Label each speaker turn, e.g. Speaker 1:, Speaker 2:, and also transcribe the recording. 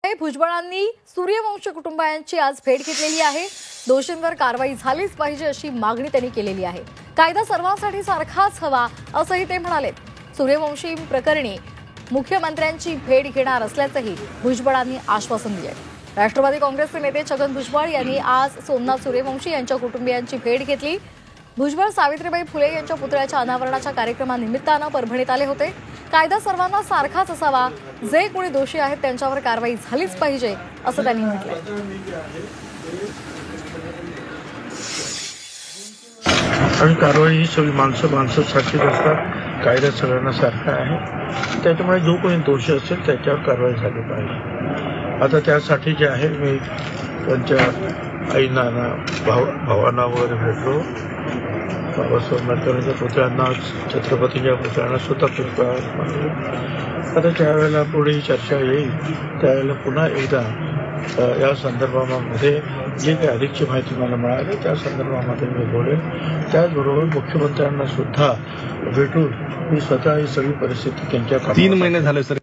Speaker 1: भुजबळांनी सूर्यवंशी कुटुंबांची आज भेट घेतलेली आहे। दोषींवर कारवाई झालीच पाहिजे अशी मागणी त्यांनी केलेली आहे। कायदा सर्वांसाठी सारखाच हवा असंही ते म्हणाले। सूर्यवंशी प्रकरणी मुख्यमंत्र्यांची भेट घेणार असल्याचंही भुजबळांनी आश्वासन दिले। राष्ट्रवादी काँग्रेसचे नेते छगन भुजबळ यांनी आज सोमनाथ सूर्यवंशी यांच्या कुटुंबियांची भेट घेतली। भुजबळ सावित्रीबाई फुले यांच्या पुतळ्याच्या अनावरणाच्या कार्यक्रमानिमित्तानं परभणीत आले होते। कायदा सर्वांना सारखाच असावा, जे कोणी दोषी आहेत त्यांच्यावर कारवाई झालीच पाहिजे असं त्यांनी म्हटलंय।
Speaker 2: आणि कारवाई ही सगळी माणसासाठीच असतात। कायदा सगळ्यांना सारखा आहे, त्याच्यामुळे जो कोणी दोषी असेल त्याच्यावर कारवाई झाली पाहिजे। आता त्यासाठी जे आहे मी त्यांच्या आईना भावांना वगैरे भेटलो। बाबासाहेब आंबेडकरांच्या पुतळ्यांना, छत्रपतींच्या पुतळ्यांना सुद्धा पुष्पहार मानले। आता त्यावेळेला पुढे चर्चा येईल, त्यावेळेला पुन्हा एकदा या संदर्भामध्ये जी काही अधिकची माहिती मला मिळाली त्या संदर्भामध्ये मी बोलेन। त्याचबरोबर मुख्यमंत्र्यांना सुद्धा भेटून मी स्वतः ही सगळी परिस्थिती त्यांच्या
Speaker 3: 3 महिने झाले सर।